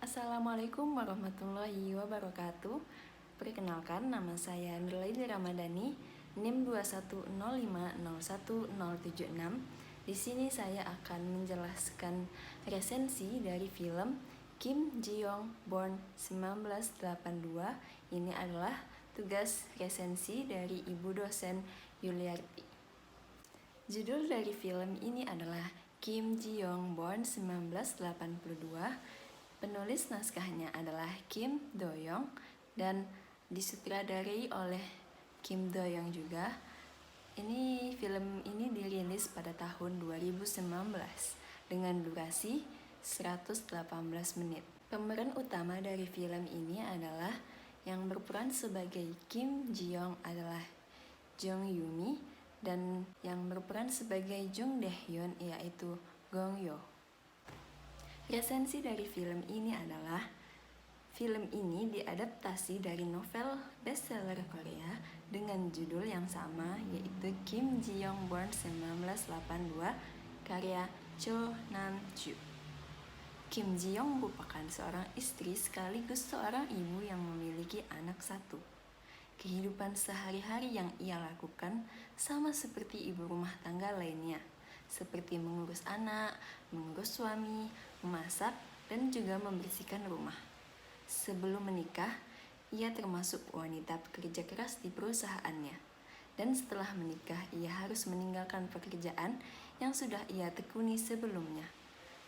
Assalamualaikum warahmatullahi wabarakatuh. Perkenalkan, nama saya Nurlaini Ramadhani, NIM 210501076. Di sini saya akan menjelaskan resensi dari film Kim Ji-young Born 1982. Ini adalah tugas resensi dari Ibu dosen Yuliarti. Judul dari film ini adalah Kim Ji-young Born 1982. Penulis naskahnya adalah Kim Do-young dan disutradarai oleh Kim Do-young juga. Film ini dirilis pada tahun 2019 dengan durasi 118 menit. Pemeran utama dari film ini adalah yang berperan sebagai Kim Ji-young adalah Jung Yumi dan yang berperan sebagai Jung Dae-hyun yaitu Gong Yoo. Resensi dari film ini adalah film ini diadaptasi dari novel bestseller Korea dengan judul yang sama yaitu Kim Ji-young Born 1982 karya Cho Nam-ju. Kim Ji-young merupakan seorang istri sekaligus seorang ibu yang memiliki anak satu. Kehidupan sehari-hari yang ia lakukan sama seperti ibu rumah tangga lainnya, seperti mengurus anak, mengurus suami, memasak, dan juga membersihkan rumah. Sebelum menikah, ia termasuk wanita pekerja keras di perusahaannya. Dan setelah menikah, ia harus meninggalkan pekerjaan yang sudah ia tekuni sebelumnya.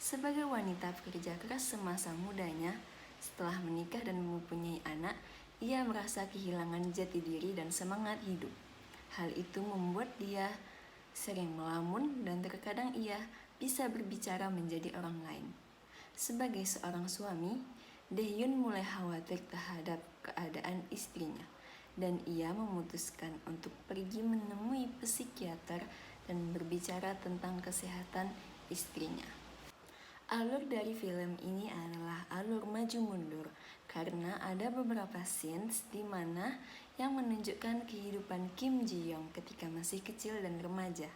Sebagai wanita pekerja keras semasa mudanya, setelah menikah dan mempunyai anak, ia merasa kehilangan jati diri dan semangat hidup. Hal itu membuat dia sering melamun dan terkadang ia bisa berbicara menjadi orang lain. Sebagai seorang suami, Dae-hyun mulai khawatir terhadap keadaan istrinya dan ia memutuskan untuk pergi menemui psikiater dan berbicara tentang kesehatan istrinya. Alur dari film ini adalah alur maju mundur karena ada beberapa scenes di mana yang menunjukkan kehidupan Kim Ji-young ketika masih kecil dan remaja.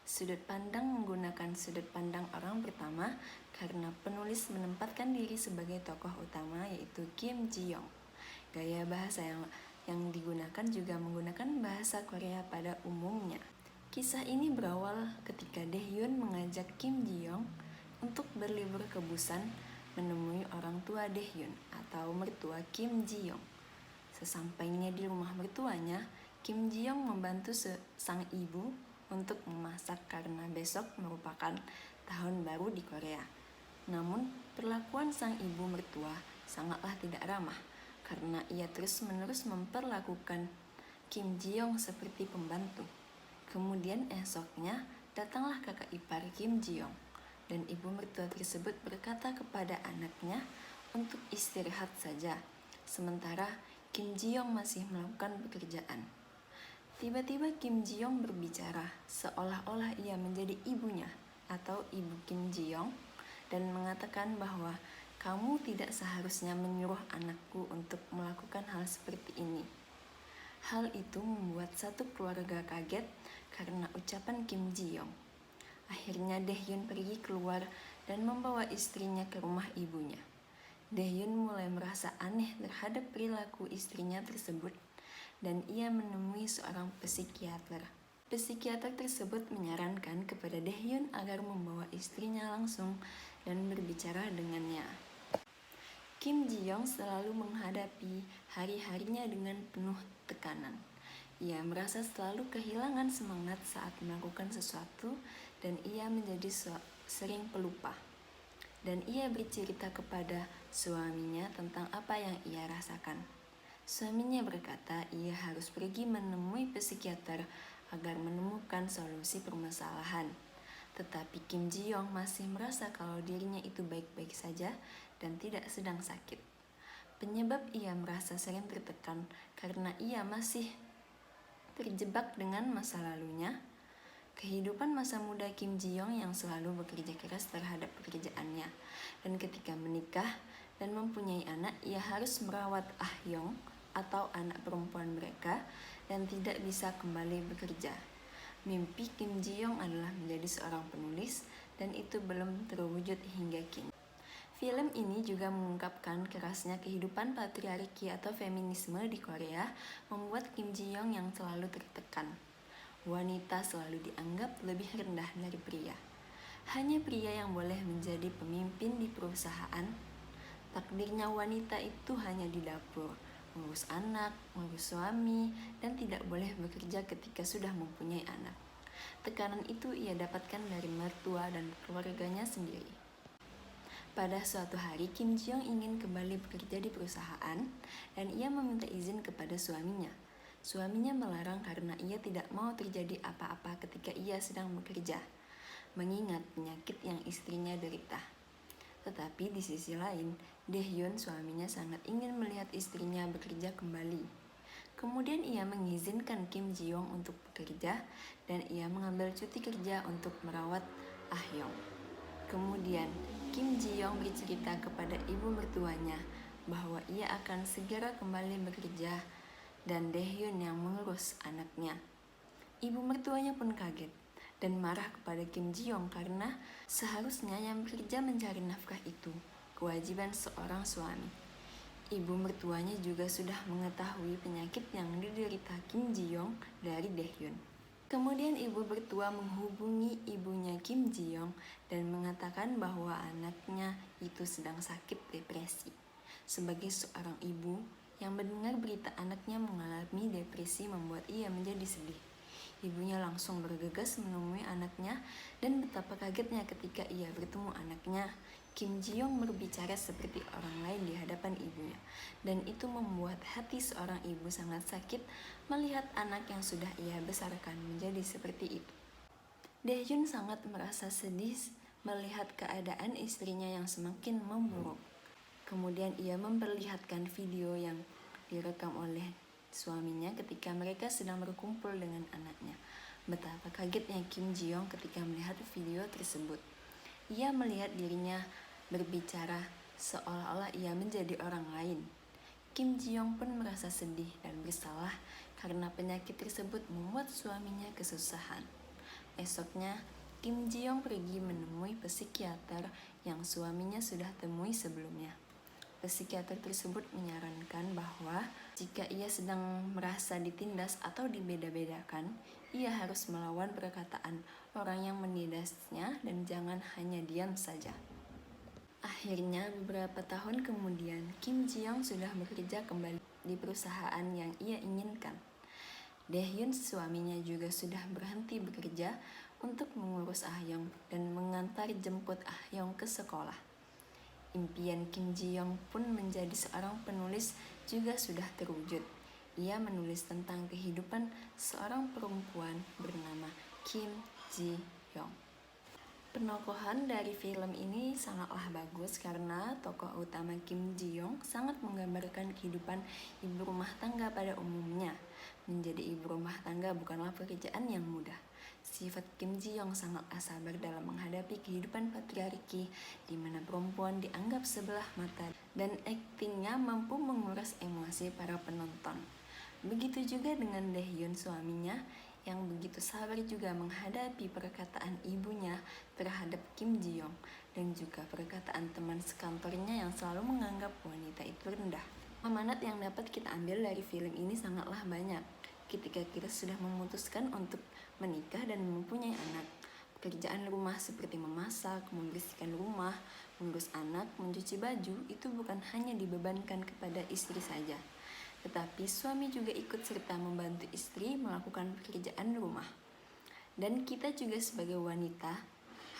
Sudut pandang menggunakan sudut pandang orang pertama karena penulis menempatkan diri sebagai tokoh utama yaitu Kim Ji-young. Gaya bahasa yang digunakan juga menggunakan bahasa Korea pada umumnya. Kisah ini berawal ketika Dae-hyun mengajak Kim Ji-young untuk berlibur ke Busan menemui orang tua Dae-hyun atau mertua Kim Ji-young. Sesampainya di rumah mertuanya, Kim Ji-young membantu sang ibu untuk memasak karena besok merupakan tahun baru di Korea. Namun, perlakuan sang ibu mertua sangatlah tidak ramah karena ia terus-menerus memperlakukan Kim Ji-young seperti pembantu. Kemudian esoknya datanglah kakak ipar Kim Ji-young dan ibu mertua tersebut berkata kepada anaknya untuk istirahat saja, sementara Kim Ji-young masih melakukan pekerjaan. Tiba-tiba Kim Ji-young berbicara seolah-olah ia menjadi ibunya atau ibu Kim Ji-young dan mengatakan bahwa kamu tidak seharusnya menyuruh anakku untuk melakukan hal seperti ini. Hal itu membuat satu keluarga kaget karena ucapan Kim Ji-young. Akhirnya Dae-hyun pergi keluar dan membawa istrinya ke rumah ibunya. Dae-hyun mulai merasa aneh terhadap perilaku istrinya tersebut dan ia menemui seorang psikiater. Psikiater tersebut menyarankan kepada Dae-hyun agar membawa istrinya langsung dan berbicara dengannya. Kim Ji-young selalu menghadapi hari-harinya dengan penuh tekanan. Ia merasa selalu kehilangan semangat saat melakukan sesuatu dan ia menjadi sering pelupa. Dan ia bercerita kepada suaminya tentang apa yang ia rasakan. Suaminya berkata ia harus pergi menemui psikiater agar menemukan solusi permasalahan. Tetapi Kim Ji-young masih merasa kalau dirinya itu baik-baik saja dan tidak sedang sakit. Penyebab ia merasa sering tertekan karena ia masih terjebak dengan masa lalunya, kehidupan masa muda Kim Ji-young yang selalu bekerja keras terhadap pekerjaannya, dan ketika menikah dan mempunyai anak, ia harus merawat Ah-young atau anak perempuan mereka dan tidak bisa kembali bekerja. Mimpi Kim Ji-young adalah menjadi seorang penulis dan itu belum terwujud hingga kini. Film ini juga mengungkapkan kerasnya kehidupan patriarki atau feminisme di Korea, membuat Kim Ji Young yang selalu tertekan. Wanita selalu dianggap lebih rendah dari pria. Hanya pria yang boleh menjadi pemimpin di perusahaan. Takdirnya wanita itu hanya di dapur, mengurus anak, mengurus suami, dan tidak boleh bekerja ketika sudah mempunyai anak. Tekanan itu ia dapatkan dari mertua dan keluarganya sendiri. Pada suatu hari, Kim Ji Young ingin kembali bekerja di perusahaan dan ia meminta izin kepada suaminya. Suaminya melarang karena ia tidak mau terjadi apa-apa ketika ia sedang bekerja, mengingat penyakit yang istrinya derita. Tetapi di sisi lain, Dae-hyun suaminya sangat ingin melihat istrinya bekerja kembali. Kemudian ia mengizinkan Kim Ji Young untuk bekerja dan ia mengambil cuti kerja untuk merawat Ah Young. Kemudian Kim Ji Young bercerita kepada ibu mertuanya bahwa ia akan segera kembali bekerja dan Dae-hyun yang mengurus anaknya. Ibu mertuanya pun kaget dan marah kepada Kim Ji Young karena seharusnya yang bekerja mencari nafkah itu kewajiban seorang suami. Ibu mertuanya juga sudah mengetahui penyakit yang diderita Kim Ji Young dari Dae-hyun. Kemudian ibu mertua menghubungi ibunya Kim Ji Young dan mengatakan bahwa anaknya itu sedang sakit depresi. Sebagai seorang ibu yang mendengar berita anaknya mengalami depresi membuat ia menjadi sedih. Ibunya langsung bergegas menemui anaknya dan betapa kagetnya ketika ia bertemu anaknya. Kim Ji Young berbicara seperti orang lain di hadapan ibunya, dan itu membuat hati seorang ibu sangat sakit melihat anak yang sudah ia besarkan menjadi seperti itu. Dae-hyun sangat merasa sedih melihat keadaan istrinya yang semakin memburuk. Kemudian ia memperlihatkan video yang direkam oleh suaminya ketika mereka sedang berkumpul dengan anaknya. Betapa kagetnya Kim Ji Young ketika melihat video tersebut. Ia melihat dirinya berbicara seolah-olah ia menjadi orang lain. Kim Ji Young pun merasa sedih dan bersalah karena penyakit tersebut membuat suaminya kesusahan. Esoknya, Kim Ji Young pergi menemui psikiater yang suaminya sudah temui sebelumnya. Psikiater tersebut menyarankan bahwa jika ia sedang merasa ditindas atau dibeda-bedakan, ia harus melawan perkataan orang yang menindasnya dan jangan hanya diam saja. Akhirnya, beberapa tahun kemudian, Kim Ji Young sudah bekerja kembali di perusahaan yang ia inginkan. Dae-hyun suaminya juga sudah berhenti bekerja untuk mengurus Ah Young dan mengantar jemput Ah Young ke sekolah. Impian Kim Ji Young pun menjadi seorang penulis juga sudah terwujud. Ia menulis tentang kehidupan seorang perempuan bernama Kim Ji Young. Penokohan dari film ini sangatlah bagus karena tokoh utama Kim Ji Young sangat menggambarkan kehidupan ibu rumah tangga pada umumnya. Menjadi ibu rumah tangga bukanlah pekerjaan yang mudah. Sifat Kim Ji Young sangatlah sabar dalam menghadapi kehidupan patriarki di mana perempuan dianggap sebelah mata dan aktingnya mampu menguras emosi para penonton. Begitu juga dengan Dae-hyun suaminya yang begitu sabar juga menghadapi perkataan ibunya terhadap Kim Ji Young dan juga perkataan teman sekantornya yang selalu menganggap wanita itu rendah. Amanat yang dapat kita ambil dari film ini sangatlah banyak. Ketika kita sudah memutuskan untuk menikah dan mempunyai anak, pekerjaan rumah seperti memasak, membersihkan rumah, mengurus anak, mencuci baju itu bukan hanya dibebankan kepada istri saja, tetapi suami juga ikut serta membantu istri melakukan pekerjaan rumah. Dan kita juga sebagai wanita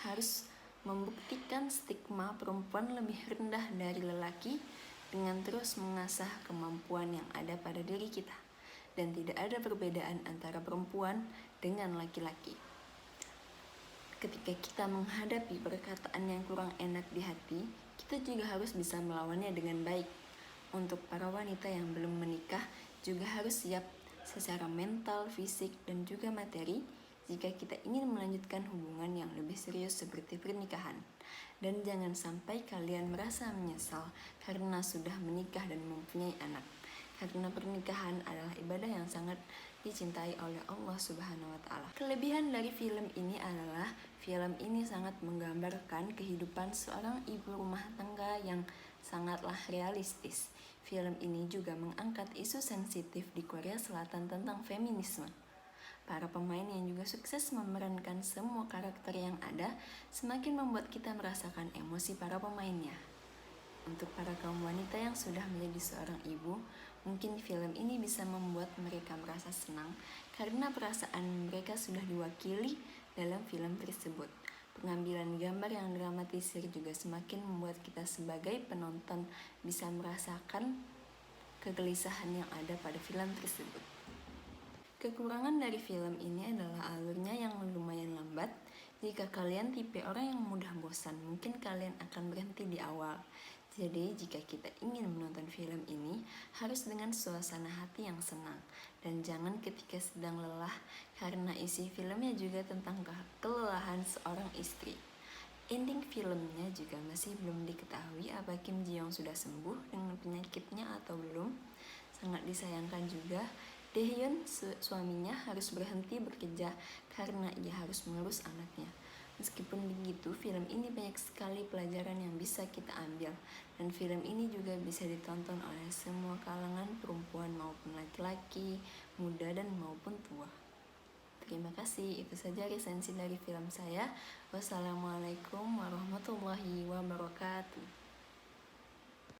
harus membuktikan stigma perempuan lebih rendah dari lelaki dengan terus mengasah kemampuan yang ada pada diri kita. Dan tidak ada perbedaan antara perempuan dengan laki-laki. Ketika kita menghadapi perkataan yang kurang enak di hati, kita juga harus bisa melawannya dengan baik. Untuk para wanita yang belum menikah juga harus siap secara mental, fisik, dan juga materi jika kita ingin melanjutkan hubungan yang lebih serius seperti pernikahan. Dan jangan sampai kalian merasa menyesal karena sudah menikah dan mempunyai anak. karena pernikahan adalah ibadah yang sangat dicintai oleh Allah Subhanahu wa Ta'ala. Kelebihan dari film ini adalah film ini sangat menggambarkan kehidupan seorang ibu rumah tangga yang sangatlah realistis. Film ini juga mengangkat isu sensitif di Korea Selatan tentang feminisme. Para pemain yang juga sukses memerankan semua karakter yang ada semakin membuat kita merasakan emosi para pemainnya. Untuk para kaum wanita yang sudah menjadi seorang ibu, mungkin film ini bisa membuat mereka merasa senang karena perasaan mereka sudah diwakili dalam film tersebut. Pengambilan gambar yang dramatisir juga semakin membuat kita sebagai penonton bisa merasakan kegelisahan yang ada pada film tersebut. Kekurangan dari film ini adalah alurnya yang lumayan lambat. Jika kalian tipe orang yang mudah bosan, mungkin kalian akan berhenti di awal. Jadi, jika kita ingin menonton film ini, harus dengan suasana hati yang senang. Dan jangan ketika sedang lelah, karena isi filmnya juga tentang kelelahan seorang istri. Ending filmnya juga masih belum diketahui apa Kim Ji Young sudah sembuh dengan penyakitnya atau belum. Sangat disayangkan juga, Daehyun suaminya harus berhenti bekerja karena ia harus mengurus anaknya. Meskipun begitu, film ini banyak sekali pelajaran yang bisa kita ambil, dan film ini juga bisa ditonton oleh semua kalangan perempuan maupun laki-laki, muda dan maupun tua. Terima kasih, itu saja resensi dari film saya. Wassalamualaikum warahmatullahi wabarakatuh.